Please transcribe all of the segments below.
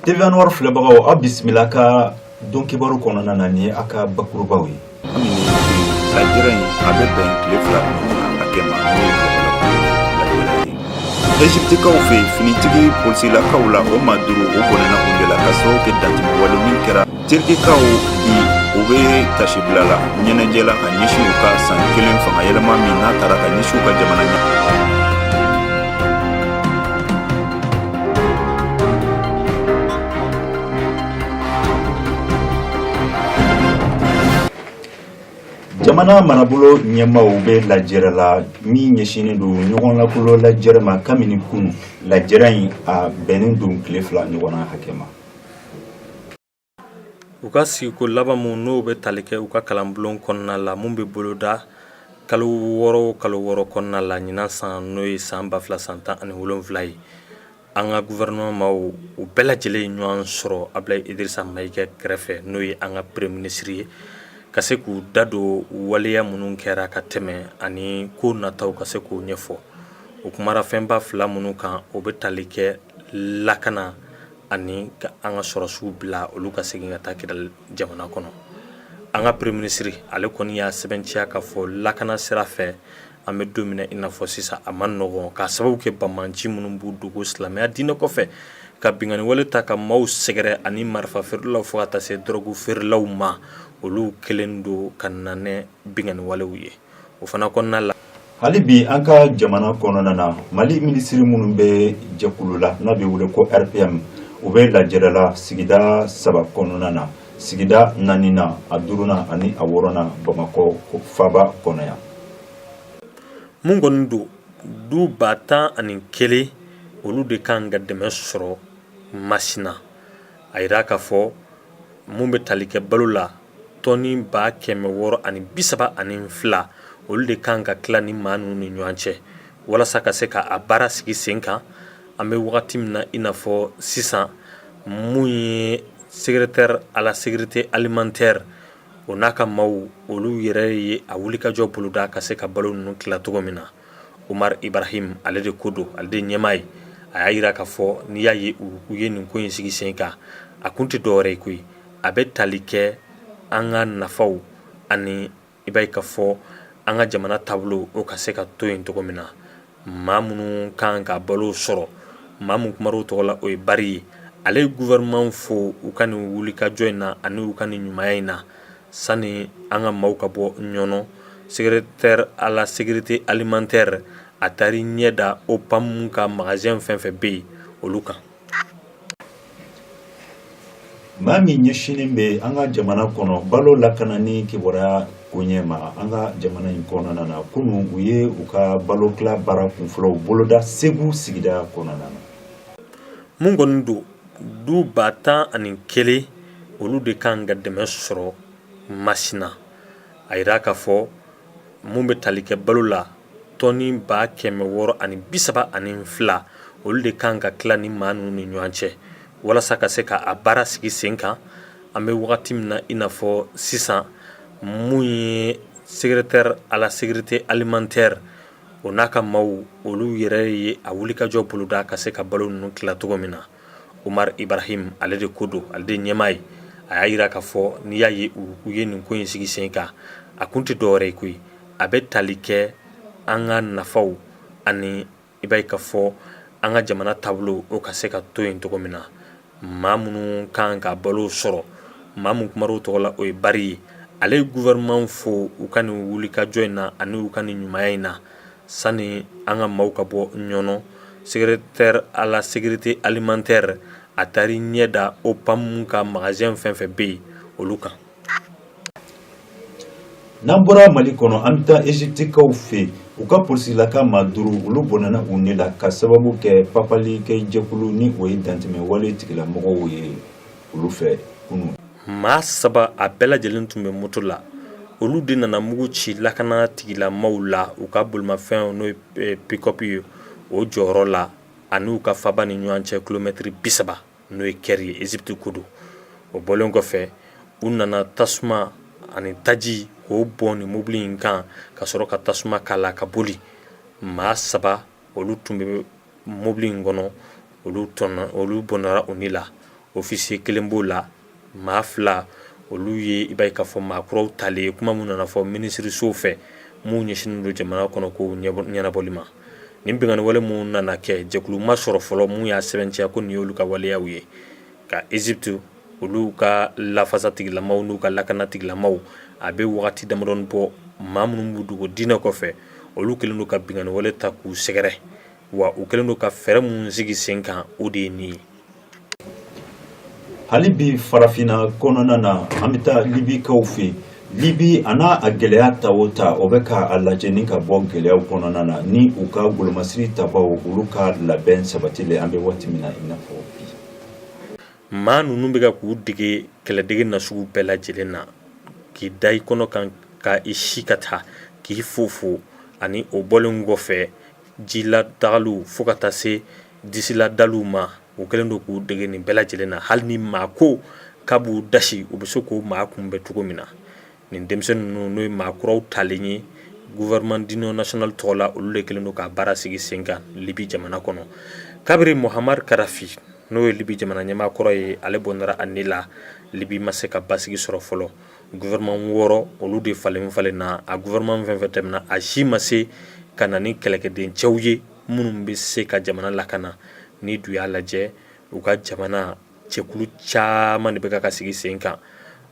TVA Noir filɛbagaw a bisimila ka don kibaru kɔnɔna na ni a ka bakurubaw ye. Lajɛrɛ in a bɛ bɛn tile 2 a kɛ ma n'o ye lajɛrɛ ye. Egyptikaw fɛ finitigi polisilakaw la o maa 5 o bɔnɛna o de la ka sababu kɛ dantɛmɛ wale min kɛra terikɛkaw bi u bɛ tasibila la ɲɛnajɛ la ka ɲɛsin u ka san 1 fanga yɛlɛma min n'a taara ka ɲɛsin u ka jamana ɲɛ. Jamana marabolo ɲɛmaaw bɛ lajɛrɛ la min ɲɛsinnen don ɲɔgɔn lakolo lajɛrɛ ma kabini kunu lajɛrɛ in a bɛnnen don tile 2 ɲɔgɔnna hakɛ ma. U ka sigiko laban mun n'o bɛ tali kɛ u ka kalanbulon kɔnɔna la mun bɛ boloda kalo 6 kɔnɔna la ɲinan san n'o ye san 2017 ye. An ka gouvernement maaw u bɛɛ lajɛlen ye ɲɔgɔn sɔrɔ Abdoulaye Idrissa Maïga kɛrɛfɛ n'o ye an ka premier ministre ye ka se k'u da don waleya minnu kɛra ka tɛmɛ ani ko nataw ka se k'o ɲɛfɔ. O kumara fɛnba 2 minnu kan o bɛ tali kɛ lakana ani ka an ka sɔrɔsiw bila olu ka segin ka taa kɛra jamana kɔnɔ. An ka premier ministre ale kɔni y'a sɛbɛnciya ka fɔ lakana sira fɛ an bɛ don min na i n'a fɔ sisan a ma nɔgɔn ka sababu kɛ bamanci minnu b'u dogo silamɛya diinɛ kɔfɛ ka bingani wale ta ka maaw sɛgɛrɛ ani marifa feerelaw fo ka taa se drogue feerelaw ma olu kelen do ka nanɛ bingani walew ye. O fana kɔnɔna la hali bi an ka jamana kɔnɔna na Mali ministre minnu bɛ jɛkulu la n'a bɛ wele ko RPM u bɛ lajɛrɛ la sigida 3 kɔnɔna na sigida 4nan a 5nan ani a 6nan Bamakɔ faba kɔnɔ yan. mun kɔni do du 11 olu de kan ka dɛmɛ sɔrɔ Masina a yira ka fɔ mun bɛ tali kɛ balo la tɔni 632 olu de kan ka tila ni maa ninnu ni ɲɔgɔn cɛ walasa ka se ka a baara sigi sen kan. An bɛ wagati min na i n'a fɔ sisan mun ye secrétaire à la sécurité alimentaire o n'a ka maaw olu yɛrɛ ye a wulikajɔ boloda ka se ka balo ninnu tila cogo min na. Umar Ibrahim ale de ko don ale de ɲɛmaa ye a y'a yira ka fɔ n'i y'a ye u ye nin ko in sigi sen kan a kun tɛ dɔwɛrɛ ye koyi a bɛ tali kɛ an ka nafaw ani i b'a ye ka fɔ an ka jamana taabolo o ka se ka to yen cogo min na. Maa minnu kan ka balo sɔrɔ maa mun kumar'o tɔgɔ la o ye Bari ye ale ye gouvernement fo u ka nin wulikajɔ in na ani u ka nin ɲumanya in na sani an ka maaw ka bɔ ɲɔnɔ. Secrétaire à la sécurité alimentaire a taari ɲɛ da OPAM ka magasin fɛn fɛn bɛ yen olu kan. maa min ɲɛsinen bɛ an ka jamana kɔnɔ balo lakana ni kibaruya koɲɛ ma an ka jamana in kɔnɔna na kunun u ye u ka balo tila baara kunfɔlɔw boloda Segu sigida kɔnɔna na. mun kɔni do du 11 olu de kan ka dɛmɛ sɔrɔ Masina a yira ka fɔ mun bɛ tali kɛ balo la tɔni 632 olu de kan ka tila ni maa ninnu ni ɲɔgɔn cɛ walasa ka se ka a baara sigi sen kan. An bɛ wagati min na i n'a fɔ sisan mun ye secrétaire à la sécurité alimentaire o n'a ka maaw olu yɛrɛ ye a wulikajɔ boloda ka se ka balo ninnu tila cogo min na. Umar Ibrahim ale de ko don ale de ɲɛmaa ye a y'a yira ka fɔ n'i y'a ye u ye nin ko in sigi sen kan a kun tɛ dɔwɛrɛ ye koyi a bɛ tali kɛ an ka nafaw ani i b'a ye ka fɔ an ka jamana taabolo o ka se ka to yen cogo min na. Maa minnu kan ka balo sɔrɔ maa mun kumar'o tɔgɔ la o ye Bari ye ale ye gouvernement fo u ka nin wulikajɔ in na ani u ka nin ɲumanya in na sani an ka maaw ka bɔ ɲɔnɔ. Secrétaire à la sécurité alimentaire a taari ɲɛ da OPAM ka magasin fɛn fɛn bɛ yen olu kan. N'an bɔra Mali kɔnɔ an bɛ taa Egyptikaw fɛ u ka polisilaka maa 5 olu bɔnɛna u ne la ka sababu kɛ papali kɛ jɛkulu ni o ye dantɛmɛ wale tigilamɔgɔw ye olu fɛ kunun. Maa 3 a bɛɛ lajɛlen tun bɛ moto la olu de nana mugu ci lakana tigilamaaw la u ka bolimafɛn n'o ye pick-up ye o jɔyɔrɔ la ani u ka faba ni ɲɔgɔn cɛ kilomɛtiri 30 n'o ye kɛri ye Egypte ko don. O bɔlen kɔfɛ u nana tasuma ani taji k'o bɔn ni mobili in kan ka sɔrɔ ka tasuma k'a la ka boli. Maa 3 olu tun bɛ mobili in kɔnɔ olu bɔnna u ni la officier kelen b'o la maa 2 olu ye i b'a ye k'a fɔ maakuraw talen kuma mun nana fɔ minisiriso fɛ mun ɲɛsinen don jamana kɔnɔ ko ɲɛnabɔli ma nin bingani wale mun nana kɛ jɛkulu ma sɔrɔ fɔlɔ mun y'a sɛbɛnciya ko nin y'olu ka waleyaw ye ka Egypte olu ka lafasa tigilamaw n'u ka lakana tigilamaw a bɛ wagati damadɔni bɔ maa minnu b'u dogo diinɛ kɔfɛ olu kelen don ka bingani wale ta k'u sɛgɛrɛ wa u kelen don ka fɛɛrɛ mun sigi sen kan o de ye nin ye. hali bi farafina kɔnɔna na an bɛ taa libikaw fɛ libi a n'a a gɛlɛya ta o ta o bɛ k'a lajɛ ni ka bɔ gɛlɛyaw kɔnɔna na ni u ka golomasiri tabaw olu ka labɛn sabatilen an bɛ waati min na i n'a fɔ bi. maa ninnu bɛ ka k'u dege kɛlɛdege nasugu bɛɛ lajɛlen na k'i da i kɔnɔ kan ka i si ka taa k'i fo ani o bɔlen kɔfɛ jiladagaliw fo ka taa se disiladaliw ma u kɛlen don k'u dege nin bɛɛ lajɛlen na hali ni maa ko k'a b'u dasi u bɛ se k'o maa kunbɛn cogo min na nin denmisɛnnin ninnu n'o ye maakuraw talen ye gouvernement d'union nationale tɔgɔ la olu de kelen don ka baara sigi sen kan Libi jamana kɔnɔ kabiri Muammar Kadhafi n'o ye Libi jamana ɲɛmaa kɔrɔ ye ale bɔnna a ne la Libi ma se ka basigi sɔrɔ fɔlɔ gouvernement 6 olu de falen na a gouvernement fɛn tɛmɛna a si ma se ka na ni kɛlɛkɛden cɛw ye minnu bɛ se ka jamana lakana ni du y'a lajɛ u ka jamana cɛkulu caman de bɛ ka sigi sen kan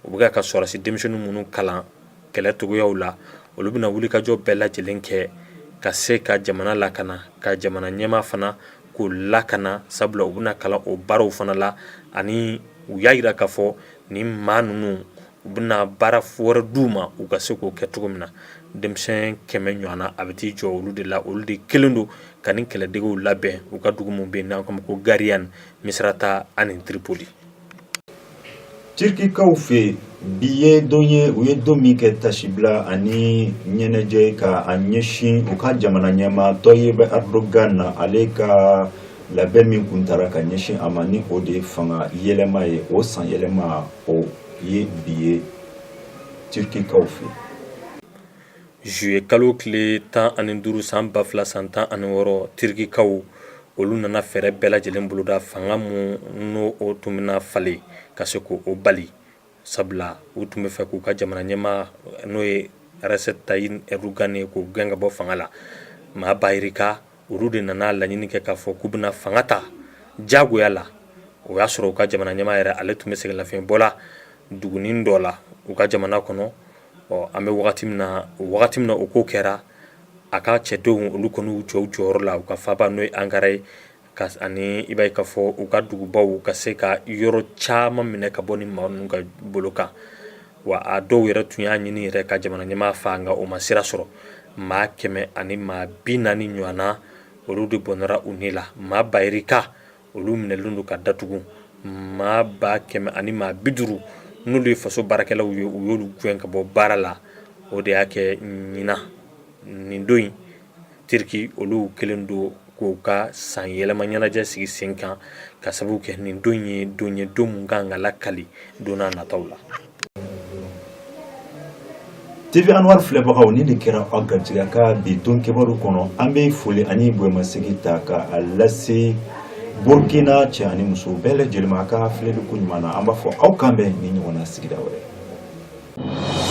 u bɛ ka sɔrɔsi denmisɛnnin minnu kalan kɛlɛ togoyaw la olu bɛna wuli ka jɔ bɛɛ lajɛlen kɛ ka se ka jamana lakana ka jamana ɲɛmaa fana k'o lakana sabula u bɛna kalan o baaraw fana la ani u y'a yira k'a fɔ nin maa ninnu u bɛna baara wɛrɛ d'u ma u ka se k'o kɛ cogo min na denmisɛn 100 ɲɔgɔnna a bɛ t'i jɔ olu de la olu de kelen don ka nin kɛlɛdegew labɛn u ka dugu min bɛ yen n'an ko ko Gariane Misrata ani Tripoli. Turkikaw fɛ bi ye don ye u ye don min kɛ tasibila ani ɲɛnajɛ ka a ɲɛsin u ka jamana ɲɛmaa Tayyip Erdogan na ale ka labɛn min kun taara ka ɲɛsin a ma ni o de fanga yɛlɛma ye o san yɛlɛma o ye bi ye Turkikaw fɛ. Juillet kalo tile 15 san 2016 Turkikaw olu nana fɛɛrɛ bɛɛ lajɛlen boloda fanga mun n'o o tun bɛna falen ka se k'o bali sabula u tun bɛ fɛ k'u ka jamana ɲɛmaa n'o ye Recep Tayyip Erdogan ye k'o gɛn ka bɔ fanga la maa bayirika olu de nana laɲini kɛ k'a fɔ k'u bɛna fanga ta jagoya la o y'a sɔrɔ u ka jamana ɲɛmaa yɛrɛ ale tun bɛ sɛgɛnlafiɲɛ bɔla dugunin dɔ la u ka jamana kɔnɔ an bɛ wagati min na o ko kɛra a ka cɛdenw olu kɔni y'u jɔ u jɔyɔrɔ la u ka faaba n'o ye Ankara ye ani i b'a ye k'a fɔ u ka dugubaw ka se ka yɔrɔ caman minɛ ka bɔ ni maa ninnu ka bolo kan wa a dɔw yɛrɛ tun y'a ɲini yɛrɛ ka jamana ɲɛmaa fa nka o ma sira sɔrɔ maa 100 ani maa 40 ɲɔgɔnna olu de bɔnna u ni la maa bayirika olu minɛlen don ka datugu maa 100 ani maa 50 n'olu ye faso baarakɛlaw ye u y'olu gɛn ka bɔ baara la o de y'a kɛ ɲina nin don in Turki olu kelen don k'u ka san yɛlɛma ɲɛnajɛ sigi sen kan ka sababu kɛ nin don ye don mun kan ka lakali don n'a nataw la. TV Anwar filɛbagaw ni de kɛra aw garijɛgɛ ka bi don kibaru kɔnɔ an bɛ foli ani boɲamasegin ta ka a lase Burkina cɛ ani muso bɛɛ lajɛlen ma a ka filɛliko ɲuman na an b'a fɔ aw kan bɛn ni ɲɔgɔnna sigida wɛrɛ.